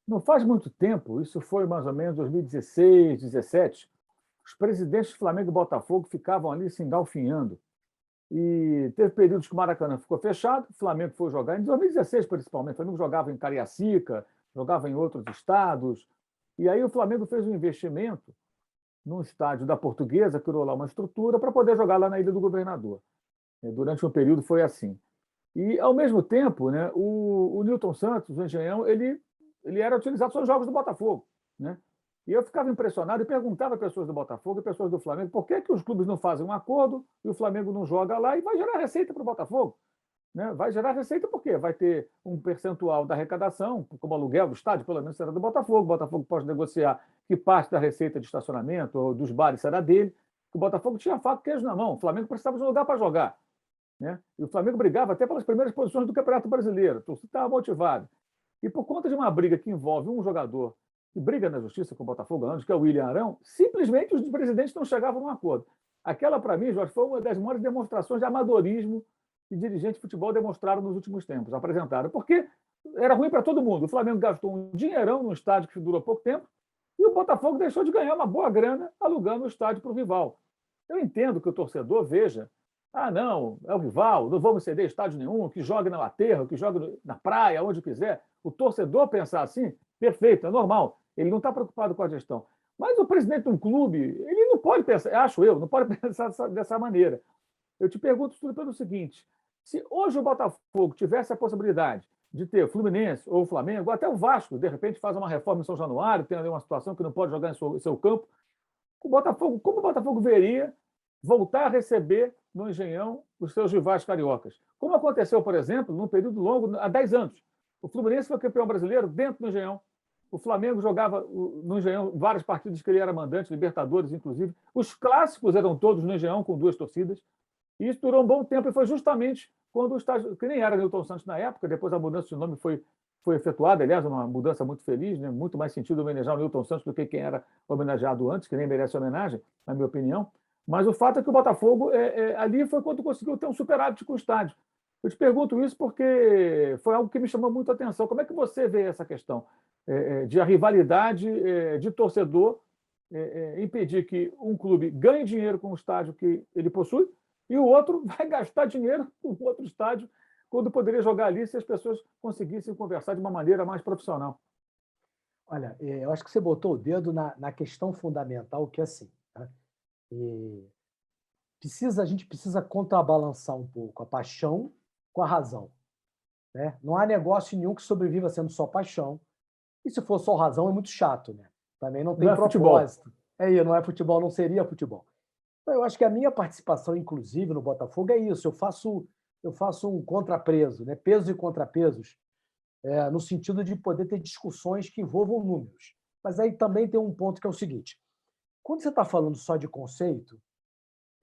S1: Não faz muito tempo, isso foi mais ou menos 2016, 2017, os presidentes do Flamengo e Botafogo ficavam ali se engalfinhando. E teve períodos que o Maracanã ficou fechado, o Flamengo foi jogar, em 2016 principalmente, o Flamengo jogava em Cariacica, jogava em outros estados, e aí o Flamengo fez um investimento num estádio da Portuguesa, criou lá uma estrutura para poder jogar lá na Ilha do Governador. Durante um período foi assim. E, ao mesmo tempo, né, o Newton Santos, o Engenhão, ele era utilizado só nos jogos do Botafogo, né? E eu ficava impressionado e perguntava a pessoas do Botafogo e pessoas do Flamengo por que os clubes não fazem um acordo e o Flamengo não joga lá e vai gerar receita para o Botafogo. Né? Vai gerar receita porque vai ter um percentual da arrecadação, como aluguel do estádio, pelo menos será do Botafogo. O Botafogo pode negociar que parte da receita de estacionamento ou dos bares será dele. O Botafogo tinha fato queijo na mão, o Flamengo precisava de um lugar para jogar. Né? E o Flamengo brigava até pelas primeiras posições do Campeonato Brasileiro, então estava motivado. E por conta de uma briga que envolve um jogador que briga na justiça com o Botafogo há anos, que é o William Arão, simplesmente os presidentes não chegavam a um acordo. Aquela, para mim, Jorge, foi uma das maiores demonstrações de amadorismo que dirigentes de futebol demonstraram nos últimos tempos, apresentaram, porque era ruim para todo mundo. O Flamengo gastou um dinheirão num estádio que durou pouco tempo e o Botafogo deixou de ganhar uma boa grana alugando o estádio para o rival. Eu entendo que o torcedor veja, não, é o rival, não vamos ceder estádio nenhum, que jogue na Aterro, que jogue na praia, onde quiser. O torcedor pensar assim, perfeito, é normal. Ele não está preocupado com a gestão. Mas o presidente de um clube, ele não pode pensar, acho eu, não pode pensar dessa maneira. Eu te pergunto tudo pelo seguinte, se hoje o Botafogo tivesse a possibilidade de ter o Fluminense ou o Flamengo, ou até o Vasco, de repente faz uma reforma em São Januário, tem ali uma situação que não pode jogar em seu campo, o Botafogo, como o Botafogo veria voltar a receber no Engenhão os seus rivais cariocas? Como aconteceu, por exemplo, num período longo, há 10 anos. O Fluminense foi campeão brasileiro dentro do Engenhão. O Flamengo jogava no Engenhão várias partidas que ele era mandante, Libertadores, inclusive. Os clássicos eram todos no Engenhão, com 2 torcidas. E isso durou um bom tempo e foi justamente quando o estádio, que nem era Newton Santos na época, depois a mudança de nome foi efetuada, aliás, uma mudança muito feliz, né? Muito mais sentido homenagear o Newton Santos do que quem era homenageado antes, que nem merece homenagem, na minha opinião. Mas o fato é que o Botafogo, ali foi quando conseguiu ter um superávit com o estádio. Eu te pergunto isso porque foi algo que me chamou muito a atenção. Como é que você vê essa questão de a rivalidade de torcedor impedir que um clube ganhe dinheiro com o estádio que ele possui e o outro vai gastar dinheiro com outro estádio quando poderia jogar ali se as pessoas conseguissem conversar de uma maneira mais profissional?
S2: Olha, eu acho que você botou o dedo na questão fundamental, que é assim, né? E a gente precisa contrabalançar um pouco a paixão com a razão. Né? Não há negócio nenhum que sobreviva sendo só paixão. E se for só razão, é muito chato. Né? Também não tem
S1: Não é
S2: propósito.
S1: futebol.
S2: Não é futebol, não seria futebol. Então, eu acho que a minha participação, inclusive, no Botafogo é isso. Eu faço um contrapeso, né? Pesos e contrapesos, no sentido de poder ter discussões que envolvam números. Mas aí também tem um ponto que é o seguinte. Quando você está falando só de conceito,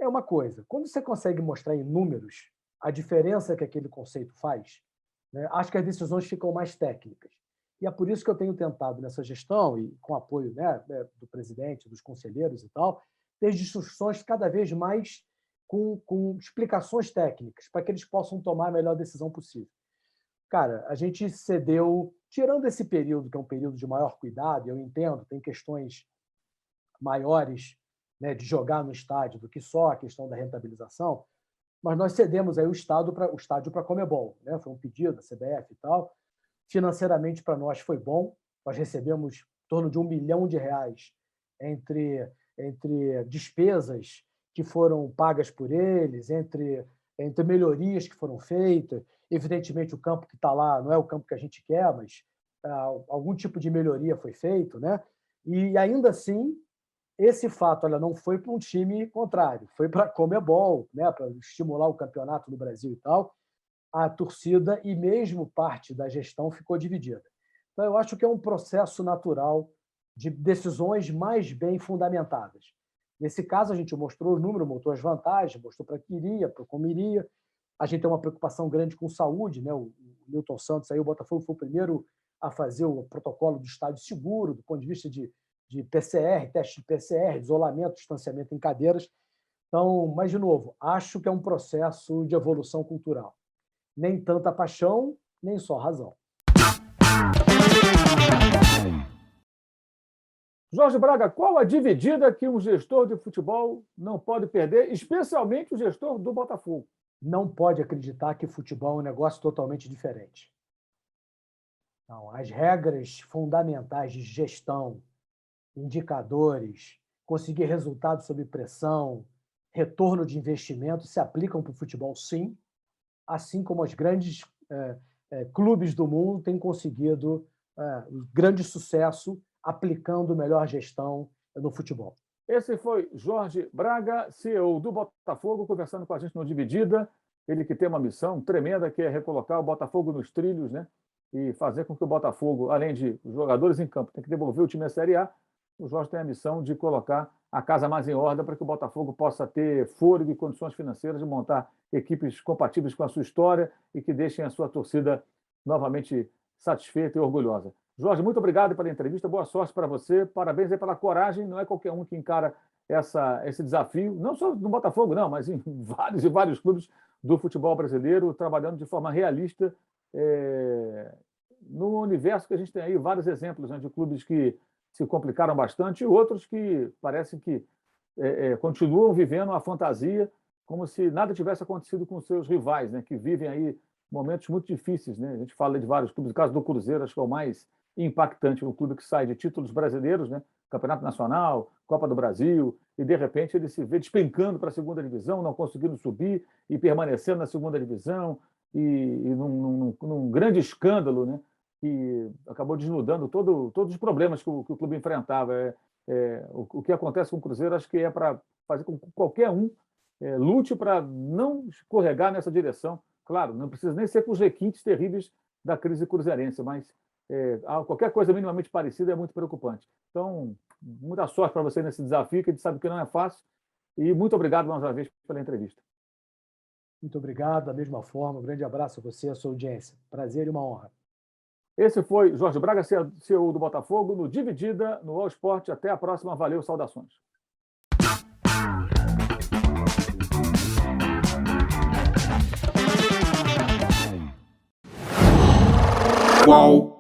S2: é uma coisa. Quando você consegue mostrar em números a diferença que aquele conceito faz, né, acho que as decisões ficam mais técnicas. E é por isso que eu tenho tentado, nessa gestão, e com apoio, né, do presidente, dos conselheiros e tal, ter discussões cada vez mais com explicações técnicas, para que eles possam tomar a melhor decisão possível. Cara, a gente cedeu, tirando esse período, que é um período de maior cuidado, eu entendo, tem questões maiores, né, de jogar no estádio do que só a questão da rentabilização, mas nós cedemos aí o estádio para a Conmebol, né? Foi um pedido da CBF e tal. Financeiramente, para nós, foi bom. Nós recebemos em torno de R$1 milhão entre despesas que foram pagas por eles, entre melhorias que foram feitas. Evidentemente, o campo que está lá não é o campo que a gente quer, mas algum tipo de melhoria foi feito, né? E ainda assim, esse fato, olha, não foi para um time contrário, foi para a Conmebol, né, para estimular o campeonato no Brasil e tal. A torcida e mesmo parte da gestão ficou dividida. Então, eu acho que é um processo natural de decisões mais bem fundamentadas. Nesse caso, a gente mostrou o número, mostrou as vantagens, mostrou para que iria, para como iria. A gente tem uma preocupação grande com saúde, né? O Newton Santos, aí, o Botafogo foi o primeiro a fazer o protocolo do estádio seguro, do ponto de vista de PCR, teste de PCR, isolamento, distanciamento em cadeiras. Então, mas, de novo, acho que é um processo de evolução cultural. Nem tanta paixão, nem só razão.
S1: Jorge Braga, qual a dividida que um gestor de futebol não pode perder, especialmente o gestor do Botafogo?
S2: Não pode acreditar que futebol é um negócio totalmente diferente. Não, as regras fundamentais de gestão, indicadores, conseguir resultados sob pressão, retorno de investimento se aplicam para o futebol, sim, assim como os grandes clubes do mundo têm conseguido grande sucesso aplicando melhor gestão no futebol.
S1: Esse foi Jorge Braga, CEO do Botafogo, conversando com a gente no Dividida. Ele que tem uma missão tremenda, que é recolocar o Botafogo nos trilhos, né? E fazer com que o Botafogo, além de jogadores em campo, tem que devolver o time à Série A. O Jorge tem a missão de colocar a casa mais em ordem para que o Botafogo possa ter fôlego e condições financeiras de montar equipes compatíveis com a sua história e que deixem a sua torcida novamente satisfeita e orgulhosa. Jorge, muito obrigado pela entrevista, boa sorte para você, parabéns aí pela coragem, não é qualquer um que encara esse desafio, não só no Botafogo, não, mas em vários e vários clubes do futebol brasileiro, trabalhando de forma realista no universo que a gente tem aí vários exemplos, né, de clubes que se complicaram bastante e outros que parecem que continuam vivendo a fantasia como se nada tivesse acontecido com seus rivais, né, que vivem aí momentos muito difíceis, né? A gente fala de vários clubes, o caso do Cruzeiro, acho que é o mais impactante, um clube que sai de títulos brasileiros, né? Campeonato Nacional, Copa do Brasil, e de repente ele se vê despencando para a segunda divisão, não conseguindo subir e permanecendo na segunda divisão, e num grande escândalo, né? Que acabou desnudando todos os problemas que o clube enfrentava. O que acontece com o Cruzeiro, acho que é para fazer com que qualquer um lute para não escorregar nessa direção. Claro, não precisa nem ser com os requintes terríveis da crise cruzeirense, mas qualquer coisa minimamente parecida é muito preocupante. Então, muita sorte para você nesse desafio, que a gente sabe que não é fácil, e muito obrigado mais uma vez pela entrevista.
S2: Muito obrigado, da mesma forma. Um grande abraço a você e a sua audiência. Prazer e uma honra.
S1: Esse foi Jorge Braga, CEO do Botafogo, no Dividida, no All Sport. Até a próxima. Valeu, saudações.
S3: Qual?